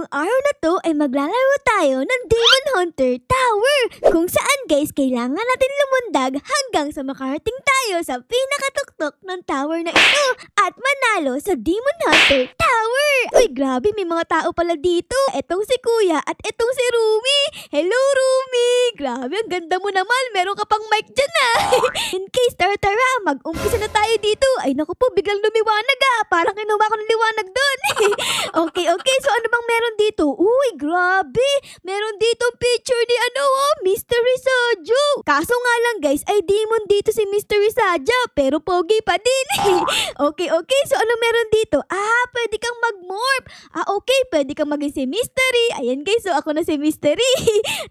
ngayong araw na to ay maglalaro tayo ng Demon Hunter Tower, kung saan guys kailangan natin lumundag hanggang sa makarating tayo sa pinakatuktok ng tower na ito at manalo sa Demon Hunter Tower. Uy, grabe, may mga tao pala dito. Etong si Kuya at etong si Rumi. Hello Rumi, grabe ang ganda mo naman, meron ka pang mic dyan In case, tara, mag-umpisa na tayo dito. Ay naku po, biglang lumiwanag parang kinuha ko ng liwanag doon. Okay, so ano bang meron dito? Uy, grabe, meron dito picture ni Mystery Saja. Kaso nga lang guys, ay demon dito si Mystery Saja, pero pogi pa din. Okay, so ano meron dito? Pwede kang mag-morph. Okay, pwede kang maging si Mystery. Ayan guys, so ako na si Mystery.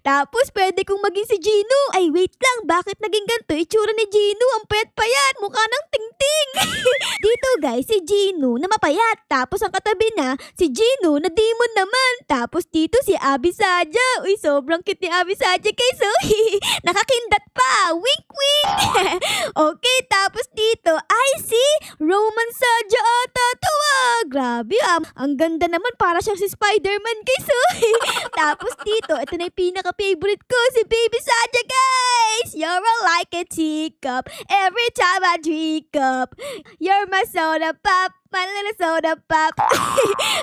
Tapos pwede kong maging si Gino. Ay wait lang, bakit naging ganito itsura ni Gino? Ang payat-payat, mukha ng ting-ting. Dito guys, si Gino na mapayat. Tapos ang katabi na, si Gino na demon naman. Tapos dito si Abby Saja. Uy, sobrang cute ni Abby Saja guys. Nakakindat pa. Wink, wink. Okay, tapos dito ay si Roman Saja ata to. Grabe, ang ganda naman, para siyang si Spider-Man guys. Tapos dito, ito na yung pinaka-favorite ko, si Baby Saja guys. You're like a teacup every time I drink up. You're my soda pop, my little soda pop.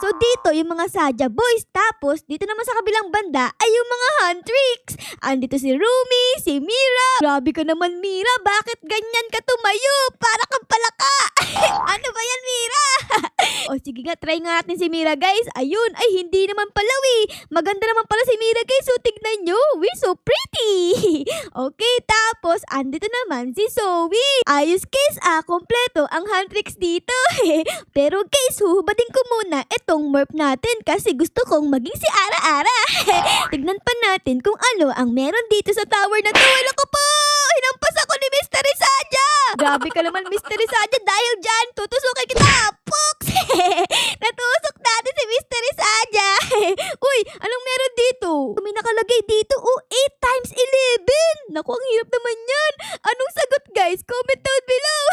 So dito yung mga Saja boys. Tapos dito naman sa kabilang banda ay yung mga Huntrix. Andito si Rumi, si Mira. Grabe ka naman Mira, bakit ganyan ka tumayo? Para kang palaka. Ano ba yan Mira? O sige nga, try nga natin si Mira guys. Ayun, ay hindi naman pala maganda naman pala si Mira guys. So tignan nyo, we're so pretty. Okay, tapos andito naman si Zoe. Ayos guys, kompleto ang Huntrix dito. Pero guys, huhubadin ko muna itong morph natin kasi gusto kong maging si Ara-Ara. Tignan pa natin kung ano ang meron dito sa tower na to. Wala ko po! Hinampas ako ni Mystery Saja! Grabe ka naman Mystery Saja, dahil dyan, tutusukin kita! Puks! Natusok natin si Mystery Saja! Uy, anong meron dito? May nakalagay dito, 8 times 11! Naku, ang hirap naman yan! Anong sagot guys? Comment down below!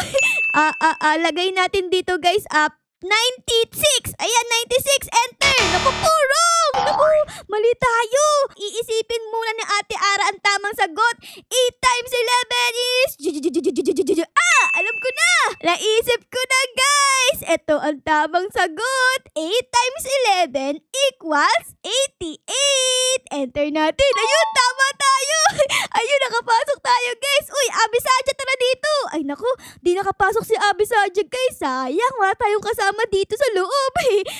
Lagay natin dito guys, 96! Ayan, 96! Enter! Naku po, wrong! Naku, mali tayo! Iisipin muna ni Ate Ara ang tamang sagot. 8 times 11 is... Alam ko na! Naisip ko na guys! Ito ang tamang sagot. 8 times 11 equals 88! Enter natin! Ayun, tama tayo! Ayun, nakapasok tayo guys! Uy, Abby Saja, tara dito! Ay naku, di nakapasok si Abby Saja guys. Sayang, wala tayong kasama dito sa loob.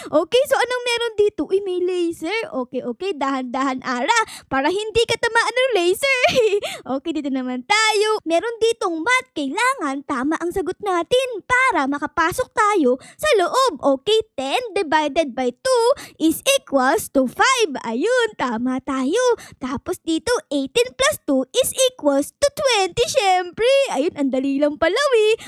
Okay, so anong meron dito? Uy, may laser. Okay, dahan-dahan Ara, para hindi ka tamaan ng laser. Okay, dito naman tayo. Meron ditong mat. Kailangan tama ang sagot natin para makapasok tayo sa loob. Okay, 10 divided by 2 is equals to 5. Ayun, tama tayo. Tapos dito, 18 plus 2 is equals to 20. Syempre, ayun, ang dali lang pala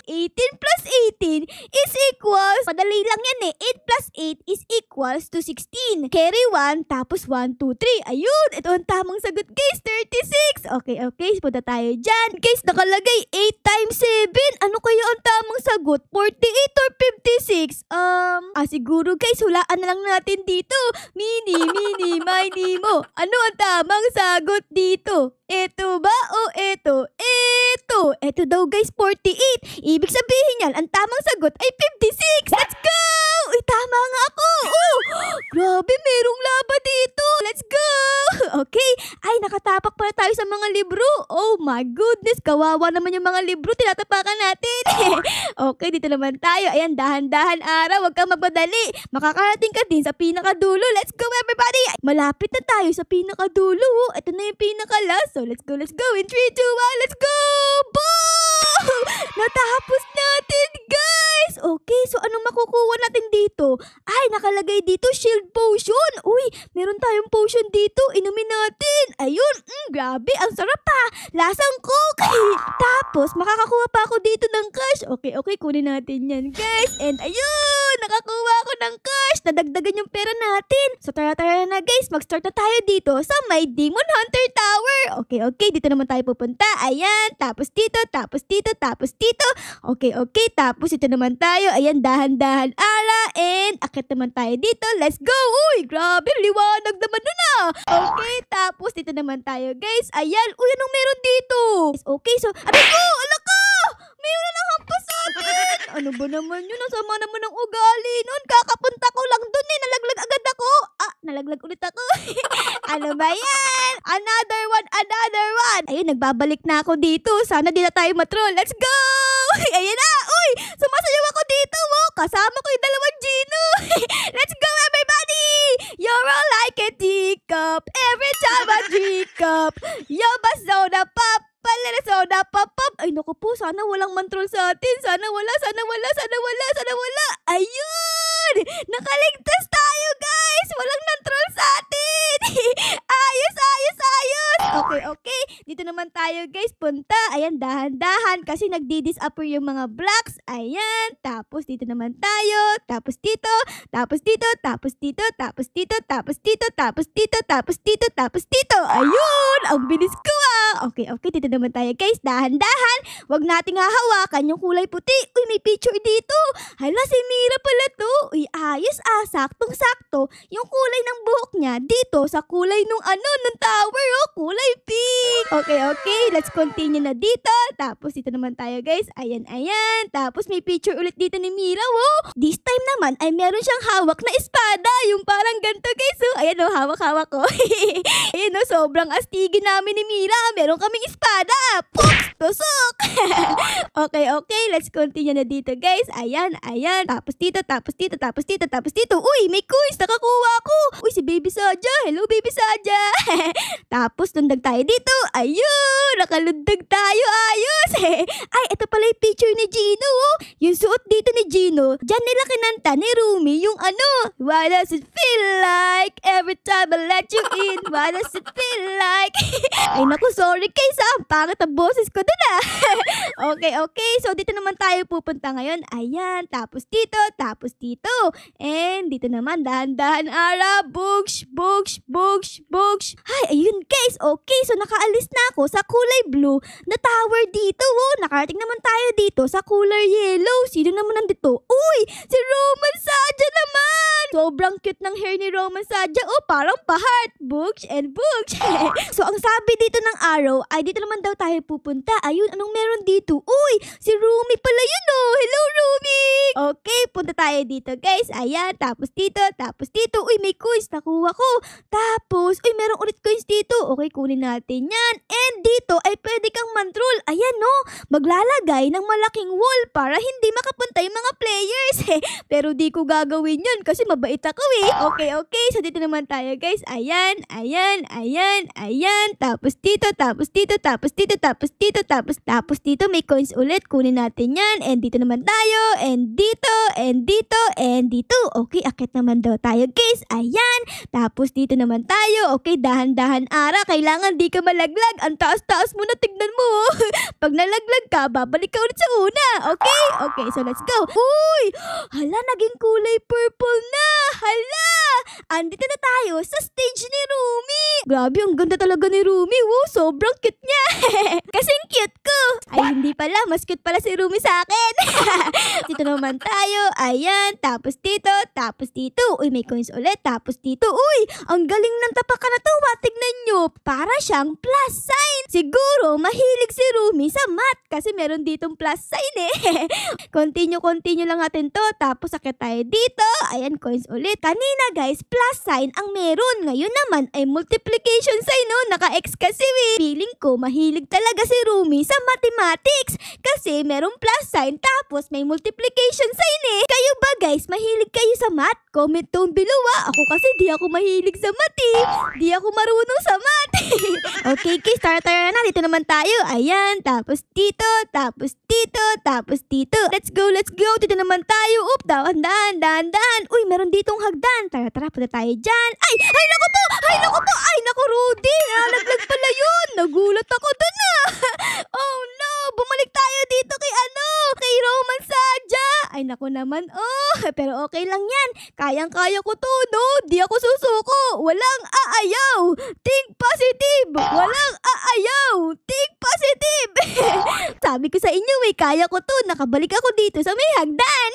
18 plus 18 is equals, padali lang yan 8 plus 8 is equals to 16. Carry 1, tapos 1, 2, 3. Ayun, ito ang tamang sagot guys, 36. Okay, punta tayo dyan. Guys, nakalagay 8 times 7. Ano kaya ang tamang sagot? 48 or 56? Siguro guys, hulaan na lang natin dito. Mini, mini, mo. Ano ang tamang sagot dito? Ito ba o ito? Ito daw guys, 48. Ibig sabihin yan, ang tamang sagot ay 56. Let's go! Uy, tama nga ako. Grabe, merong laba dito. Let's go! Okay, ay nakatapak pala tayo sa mga libro. Oh my goodness, kawawa naman yung mga libro, tinatapakan natin. Okay, dito naman tayo. Ayan, dahan-dahan Ara, huwag kang magmadali. Makakarating ka din sa pinakadulo. Let's go everybody! Malapit na tayo sa pinakadulo. Ito na yung pinaka-last. So let's go. In 3, 2, 1, let's go! Boom! Natapos natin, guys! Okay, so anong makukuha natin dito? Ay, nakalagay dito, shield potion. Uy, meron tayong potion dito. Inumin natin. Ayun, grabe, ang sarap pa. Lasang coke. Tapos, makakakuha pa ako dito ng cash. Okay, kunin natin yan, guys. And ayun, nakakuha ako ng cash. Nadagdagan yung pera natin. So tara na guys, mag-start na tayo dito sa may Demon Hunter Tower. Okay, dito naman tayo pupunta. Ayan, tapos dito, tapos dito, tapos dito. Okay. Tapos ito naman tayo. Ayan, dahan-dahan ara. And akit naman tayo dito. Let's go. Uy, grabe, liwanag naman nun ah. Okay, tapos dito naman tayo, guys. Ayan, uy, anong meron dito? Okay, so, aray ko, alak ka! Mayroon na hampas sa akin. Ano ba naman yun? Ang sama naman ng ugali nun. Kakapunta ko lang dun eh. Nalaglag agad ako. Nalaglag ulit ako. Ano ba yan? Another one. Ayun, nagbabalik na ako dito. Sana di na tayo matroll. Let's go! Ayan na. Uy, sumasayaw ako dito. Oh. Kasama ko yung dalawang Gino. Let's go, everybody! You're all like a teacup. Every time I drink up. You're my soda pop. Soda pop. Ay, naku po. Sana walang mantrol sa atin. Sana wala. Ayun! Nakaligtas tayo, guys! Walang nantrol sa atin! Ayos! Okay. Dito naman tayo, guys. Punta. Ayan, dahan-dahan. Kasi nagdi-disappear yung mga blocks. Ayan. Tapos dito naman tayo. Tapos dito. Ayun! Ang bilis ko ah! Okay. Dito naman tayo, guys. Dahan-dahan. Huwag nating hahawakan yung kulay puti. Uy, may picture dito. Hala, si Mira pala to. Uy, ayos ah. Saktong-sakto. Yung kulay ng buhok niya dito sa kulay nung tower. Oh, kulay pink. Okay. Let's continue na dito. Tapos dito naman tayo, guys. Ayan. Tapos may picture ulit dito ni Mira. Oh. This time naman ay meron siyang hawak na espada. Yung parang ganito, guys. Oh. Ayan oh, hawak ko. Ayan oh, sobrang astigin namin ni Mira. Meron kaming espada. Poops! Tusok! Okay. Let's continue na dito, guys. Ayan. Tapos dito. Uy, may coins. Nakakuha ko. Uy, si Baby Saja. Hello, Baby Saja. Tapos, lundag tayo dito. Ayun! Nakalundag tayo. Ayos! Ay, ito pala yung picture ni Gino. Oh. Yung suot dito ni Gino. Diyan nila kinanta ni Rumi yung Why does it feel like every time I let you in? Why does it feel like? Ay, naku, sorry guys ah. Pangit ang boses ko dun ah. Okay. So, dito naman tayo pupunta ngayon. Ayan. Tapos dito. And dito naman, dahan-dahan ara. Books. Ay, ayun guys. Okay, so nakaalis na ako sa kulay blue na tower dito. Oh. Nakarating naman tayo dito sa kulay yellow. Sino naman nandito? Uy, si Roman Saja naman. Sobrang cute ng hair ni Roman Saja. Oh, parang pa-heart. Books. So, ang sabi dito ng arrow ay dito naman daw tayo pupunta. Ayun, anong meron dito? Uy, si Rumi pala yun oh. Hello, Rumi. Okay, punta tayo dito, guys. Ayan, tapos dito. Uy, may coins. Nakuha ko. Tapos, uy, meron ulit coins dito. Okay, kunin natin yan. And dito ay pwede kang mantrol. Ayan no, maglalagay ng malaking wall para hindi makapunta yung mga players. Pero di ko gagawin yun kasi mabait ako eh. Okay. So, dito naman tayo, guys. Ayan. Tapos dito may coins ulit. Kunin natin yan. And dito naman tayo. And dito. Okay, akit naman daw tayo, guys. Ayan. Tapos dito naman tayo. Okay, dahan-dahan ara. Kailangan di ka malaglag. Ang taas-taas mo na, tignan mo. Pag nalaglag ka, babalik ka ulit sa una. Okay, so let's go. Uy! Hala, naging kulay purple na. Hala! Andito na tayo sa stage ni Rumi. Grabe, ang ganda talaga ni Rumi. Wow, sobrang cute niya. Kasing cute ko. Ay, hindi pala. Mas cute pala si Rumi sa akin. Dito naman tayo. Ayan. Tapos dito. Uy, may coins ulit. Tapos dito. Uy, ang galing ng tapakan na to. Tignan nyo. Para siyang plus sign. Siguro, mahilig si Rumi sa math. Kasi meron ditong plus sign eh. Continue lang natin to. Tapos sakit tayo dito. Ayan, coins ulit. Kanina guys, plus sign ang meron. Ngayon naman ay multiplication sign no. Naka-X kasi eh. Feeling ko mahilig talaga si Rumi sa mathematics. Kasi merong plus sign tapos may multiplication sign eh. Kayo ba guys, mahilig kayo sa math? Comment down below ah. Ako kasi di ako mahilig sa math eh. Di ako marunong sa math. Okay, start na. Dito naman tayo. Ayan, tapos dito. Let's go. Dito naman tayo. Dahan. Uy, meron ditong hagdan. Tara, punta tayo dyan. Ay, naku po. Ay, naku, Rudy. Nalaglag pala yun. Nagulat ako dun ah. Oh no, bumalik tayo dito kay Roman Saja. Ay, naku naman. Oh, pero okay lang yan. Kayang-kaya ko to, no? Di ako susuko. Walang aayaw. Think positive. positive! Walang aayaw! Think positive! Sabi ko sa inyo kaya ko to. Nakabalik ako dito sa may hagdan.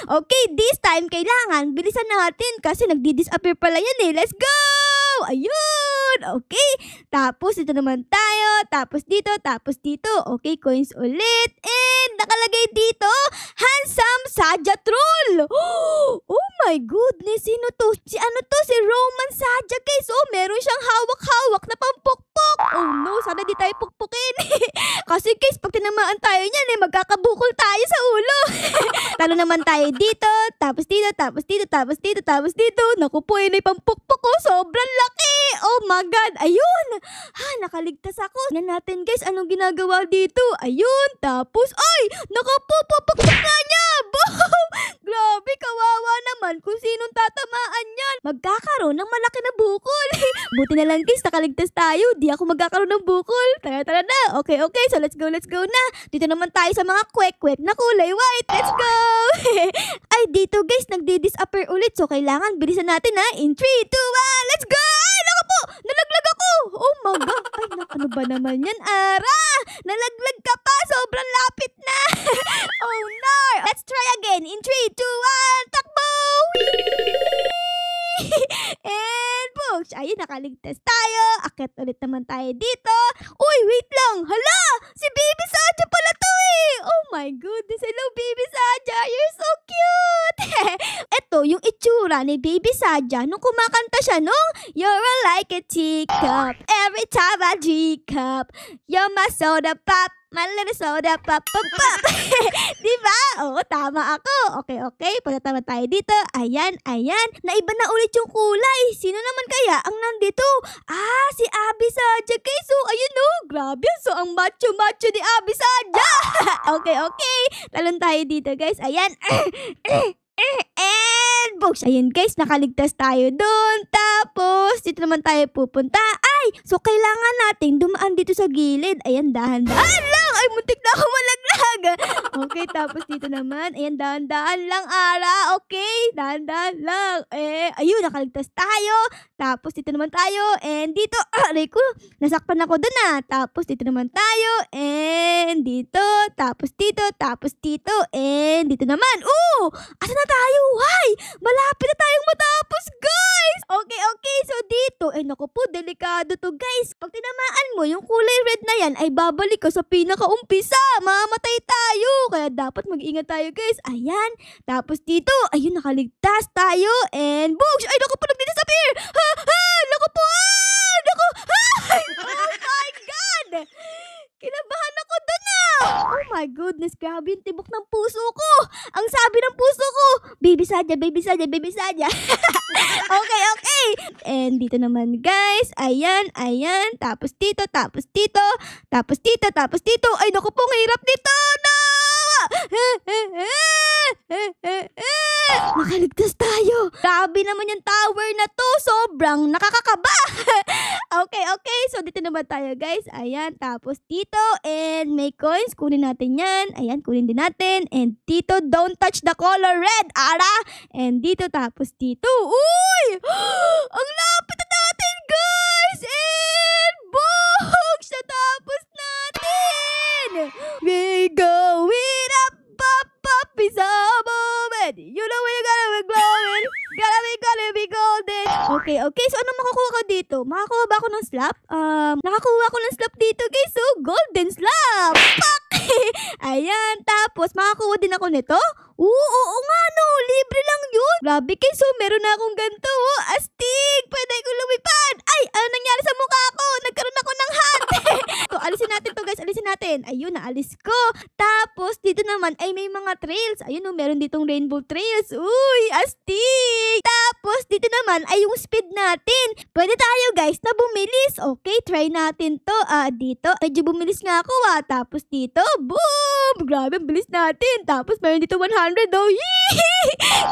Okay, this time kailangan bilisan natin kasi nagdi-disappear pala yan Let's go! Ayun! Okay, tapos ito naman tayo. Tapos dito. Okay, coins ulit. And nakalagay dito, handsome Saja Troll. Oh my goodness, sino to? Si Roman Saja guys. Meron siyang hawak-hawak na pampukpok. Oh no, sana di tayo pukpukin. Kasi guys, pag tinamaan tayo niyan magkakabukol tayo sa ulo. Talo naman tayo dito. Tapos dito. Naku po, yun ay pampukpok ko. Sobrang laki. Oh my God. Ayun. Nakaligtas ako. Tingnan natin guys, anong ginagawa dito. Ayun. Tapos, ay! Naku po, papakpok na niya. Boom! Grabe, kawawa naman kung sinong tatamaan yan. Magkakaroon ng malaki na bukol. Buti na lang guys, nakaligtas tayo. Di ako magkakaroon ng bukol. Tara na. Okay. So let's go na. Dito naman tayo sa mga kwek-kwek na kulay white. Let's go! Ay, dito guys, nagdi-disappear ulit. So kailangan bilisan natin In 3, 2, 1, let's go! Ay, naku po! Nalaglag ako! Oh my God! Ay, ano ba naman yan, Ara? Nalaglag ka pa! Sobrang lapit na! Oh no! Let's try again. In 3, 2, 1, takbo! And books! Ayun, nakaligtas tayo. Akit ulit naman tayo dito. Uy, wait lang! Hala! Si Baby Saja pala to Oh my goodness! Hello, Baby Saja! You're so cute! Ito, yung itsura ni Baby Saja nung kumakanta siya nung You're like a teacup every time I drink up. You're my soda pop. My little soda pop. Diba? Oo, tama ako. Okay. Punta tayo dito. Ayan. Naiba na ulit yung kulay. Sino naman kaya ang nandito? Si Abby Saja guys. Ayun grabe. So, ang macho-macho ni Abby Saja. Okay. Talon tayo dito guys. Ayan. And books. Ayan guys, nakaligtas tayo doon. Tapos, dito naman tayo pupunta. So kailangan nating dumaan dito sa gilid. Ayan, dahan-dahan lang. Ay, muntik na ako malaglag. Okay, tapos dito naman. Ayan, dahan-dahan lang, Ara. Okay, dahan-dahan lang. Ayun, nakaligtas tayo. Tapos dito naman tayo. And dito, aray ko, nasakpan ako dun Tapos dito naman tayo. And dito. Tapos dito. And dito naman. Asa na tayo? Malapit na tayong matapos, guys. Okay. So dito, naku po, delikado to, guys. Pag tinamaan mo, yung kulay red na yan, ay babalik ka sa pinakaumpisa. Mamatay tayo. Kaya dapat mag-ingat tayo, guys. Ayan. Tapos dito, ayun, nakaligtas tayo. And books! Ay, naku po, nagdidisappear. Naku po! Naku! Oh my God! Kinabahan ako dun Oh my goodness, grabe yung tibok ng puso ko. Ang sabi ng puso ko, Baby Saja. Okay. And dito naman guys, ayan. Tapos dito. Ay, naku po, ang hirap nito. No! Nakaligtas tayo. Grabe naman yung tower na to. Sobrang nakakakaba. Okay. So, dito naman tayo, guys. Ayan. Tapos, dito. And may coins. Kunin natin yan. Ayan. Kunin din natin. And dito, don't touch the color red. Ara. And dito. Tapos, dito. Uy! Ang lapit na natin, guys. And books! Natapos natin. We going up. It's a moment. You know when you gotta be glowing. Gotta be golden. Okay. So, ano makukuha ko dito? Makakuha ba ako ng slap? Nakakuha ko ng slap dito, guys. So, golden slap. Pak! Ayan. Tapos, makakuha din ako nito. Oo nga, no. Libre lang yun. Grabe, guys. So, meron na akong ganito. Astig. Pwede ko lumipad. Ay, ano nangyari sa mukha ko? Nagkaroon ako ng hat. So, alisin natin to, guys. Alisin natin. Ayun, naalis ko. Tapos, dito naman ay may mga trails. Ayun, meron ditong rainbow trails. Uy, astig! Tapos, dito naman ay yung speed natin. Pwede tayo, guys, na bumilis. Okay, try natin to. Dito, medyo bumilis nga ako, Tapos dito, boom! Grabe, ang bilis natin. Tapos, meron dito 100, Yee!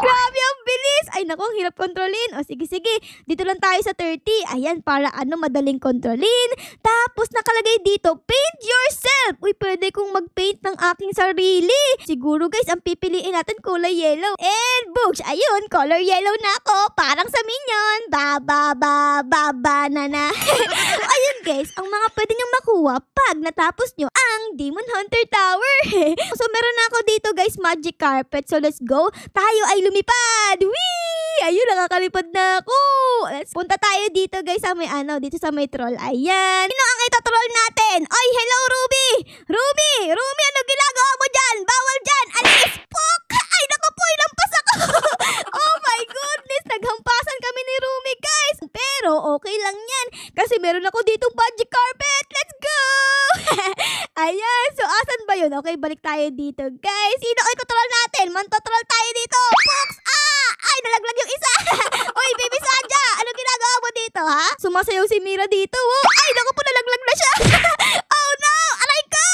Grabe, ang bilis! Ay, naku, ang hirap kontrolin. Sige. Dito lang tayo sa 30. Ayan, para madaling kontrolin. Tapos, nakalagay dito, paint yourself. Uy, pwede kong mag-paint ng aking sarili. Siguro, guys, ang pipiliin natin kulay yellow. And books, ayun, color yellow na ako. Parang sa Minion. banana. Ayun guys, ang mga pwede nyo makuha pag natapos nyo ang Demon Hunter Tower. So meron na ako dito guys, magic carpet. So let's go. Tayo ay lumipad. Whee! Ayun, nakakalipad na ako. Let's punta tayo dito guys sa may dito sa may troll. Ayan. Sino ang ito-troll natin? Oy, hello Ruby! Ruby, ano ginagawa mo dyan? Bawal dyan! Alis! Pok! Ay, naku po, ilampas ako! Oh my goodness, naghampasan kami ni Ruby guys. Pero okay lang yan kasi meron ako ditong magic carpet. Let's go! Ayan, so asan ba yun? Okay, balik tayo dito guys. Sino ay tutroll natin? Mantotroll tayo dito. Fox! Ay, nalaglag yung isa. Oy, baby Saja, ano ginagawa mo dito ha? Sumasayaw si Mira dito. Oh. Ay, naku po, nalaglag na siya. Oh no, aray ko!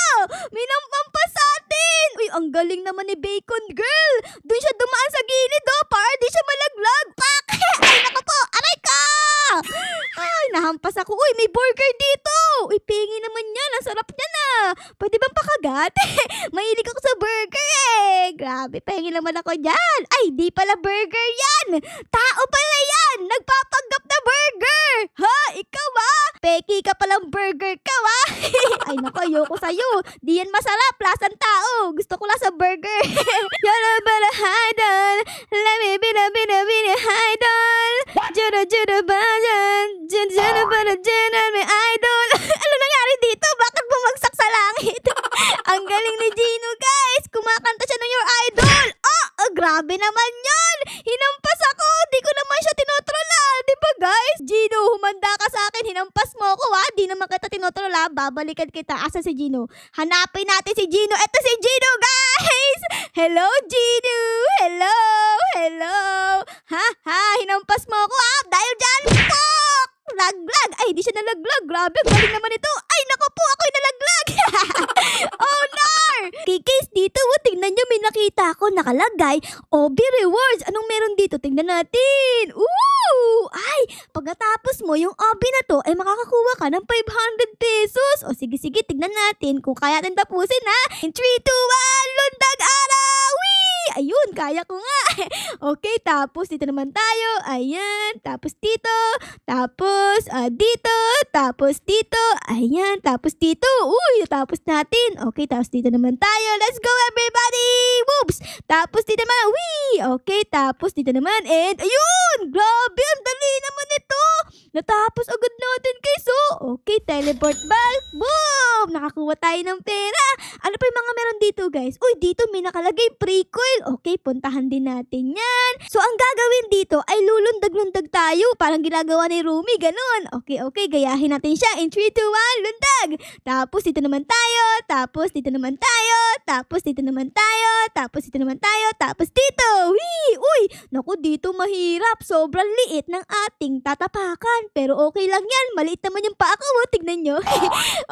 Minampas sa atin. Uy, ang galing naman ni Bacon Girl. Doon siya dumaan sa gilid para di siya malaglag. Pak! Ay, naku po, aray ko! Ay, nahampas ako. Uy, may burger dito. Uy, pingi naman yan. Ang sarap niya na. Pwede bang pakagat? Mahilig ako sa burger eh. Grabe, pengi naman ako dyan. Ay, di pala burger yan. Tao pala yan. Nagpapanggap na burger. Ha? Ikaw ba? Peki ka palang burger ka ba? Ay, naku, ayoko sa'yo. Di yan masarap. Lasang tao. Gusto ko lang sa burger. Yana bara haidol. Lami bina haidol. Jura bajan. Jura bara janan may idol. Ano nangyari dito? Bakit bumagsak sa langit? Ang galing ni Gino guys. Kumakanta siya ng Your Idol. Oh, grabe naman yun. Hinampas ako. Di ko naman siya tinotrola. Diba guys? Gino, humanda ka sa akin. Hinampas mo ako ha. Di naman kita tinotrola. Babalikan kita. Asa si Gino? Hanapin natin si Gino. Eto si Gino guys. Hello Gino. Hello. Ha? Hinampas mo ako ha. Dahil dyan. Pok! Laglag. Ay, di siya nalaglag. Grabe, galing naman ito. Ay, naku po, ako'y nalaglag. Oh, no! Kikis, dito, tingnan nyo, may nakita ako nakalagay. OB Rewards. Anong meron dito? Tingnan natin. Ooh! Ay, pagkatapos mo, yung OB na to, ay makakakuha ka ng 500 pesos. O, sige, tingnan natin kung kaya natin tapusin, ha? In 3, 2, 1, lundag araw! Whee! Ayun, kaya ko nga. Okay, tapos dito naman tayo. Ayan, tapos dito. Tapos dito. Tapos dito. Ayan, tapos dito. Uy, tapos natin. Okay, tapos dito naman tayo. Let's go everybody! Whoops! Tapos dito naman. Whee! Okay, tapos dito naman. And ayun! Grabe, ang dali naman ito. Natapos agad natin guys. Okay, teleport back. Boom! Nakakuha tayo ng pera. Ano pa yung mga meron dito guys? Uy, dito may nakalagay prequel. Okay, puntahan din natin yan. So, ang gagawin dito ay lulundag-lundag tayo. Parang ginagawa ni Rumi, ganun. Okay, gayahin natin siya. In 3, 2, 1, lundag. Tapos dito naman tayo. Tapos dito naman tayo. Tapos dito naman tayo. Tapos dito naman tayo. Tapos dito. Wee! Uy! Naku, dito mahirap. Sobrang liit ng ating tatapakan. Pero okay lang yan. Maliit naman yung paa ko. Tignan nyo.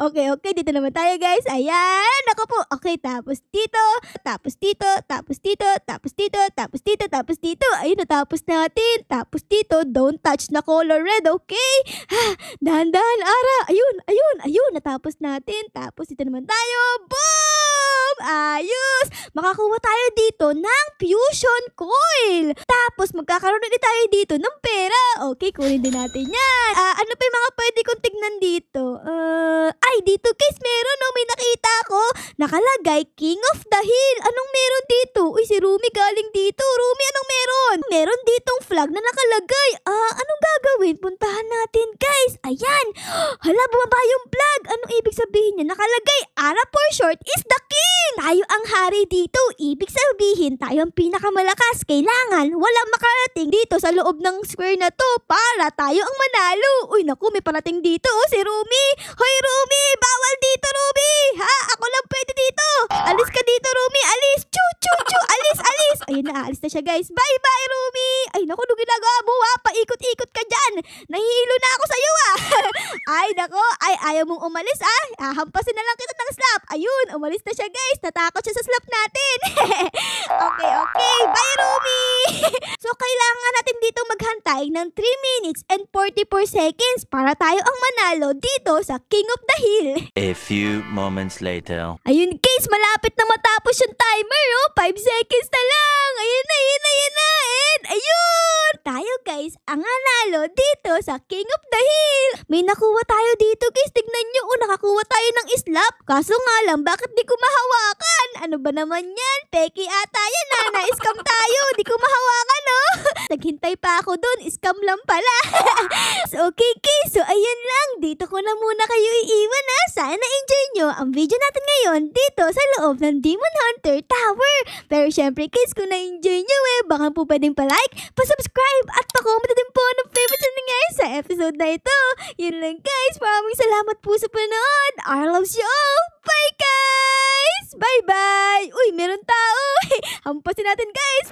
Okay. Dito naman tayo guys. Ayan. Naku po. Okay, tapos dito. Tapos dito. Tapos dito. Tapos dito. Tapos dito. Tapos dito. Ayun, natapos natin. Tapos dito. Don't touch na color red. Okay? Dahan-dahan, Ara. Ayun. Natapos natin. Tapos dito naman tayo. Boom! Ayos! Makakuha tayo dito ng fusion coil. Tapos magkakaroon ulit tayo dito ng pera. Okay, kunin din natin yan. Ano pa yung mga pwede kong tignan dito? Ay, dito guys, meron may nakita ko. Nakalagay, King of the Hill. Anong meron dito? Uy, si Rumi galing dito. Rumi, anong meron? Meron ditong flag na nakalagay. Anong gagawin? Puntahan natin guys. Ayan. Hala, bumaba yung flag. Anong ibig sabihin niya? Nakalagay, Ara for short is the king. Tayo ang hari dito. Ibig sabihin, tayo ang pinakamalakas. Kailangan walang makarating dito sa loob ng square na to para tayo ang manalo. Uy, naku, may parating dito. Si Rumi. Hoy, Rumi, bawal dito, Rumi. Ha? Ako lang pwede dito. Alis ka dito, Rumi. Alis. Chu. Alis. Ayun na, alis na siya, guys. Bye, Rumi. Ay, naku, nung ginagawa mo, ha? Paikot-ikot ka dyan. Nahihilo na ako sa'yo, ha? Ay, nako. Ay, ayaw mong umalis ah. Hampasin na lang kita ng slap. Ayun, umalis na siya guys. Natakot siya sa slap natin. Okay. Bye, Rumi. So, kailangan natin dito maghantay ng 3 minutes and 44 seconds para tayo ang manalo dito sa King of the Hill. A few moments later. Ayun guys, malapit na matapos yung timer, oh. 5 seconds na lang. Ayun na. And ayun! Tayo guys, ang nanalo dito sa King of the Hill. May nakuha tayo dito guys. Tignan nyo, nakakuha tayo ng slap. Kaso nga lang, bakit di ko mahawakan? Ano ba naman yan? Peki ata yan ha. Na-scam tayo. Di ko mahawakan, oh. Naghintay pa ako dun. Scam lang pala. So, okay guys. So, ayun lang. Dito ko na muna kayo iiwan ha. Sana na-enjoy nyo ang video natin ngayon dito sa loob ng Demon Hunter Tower. Pero syempre guys, kung na-enjoy nyo baka po pwedeng pa-like, pa-subscribe at pa-comment din po ng favorite na nangyari sa episode na ito. Yun lang guys. Maraming salamat po sa panood. I loves you all. Bye guys! Bye-bye! Uy, meron tao. Hampasin natin guys.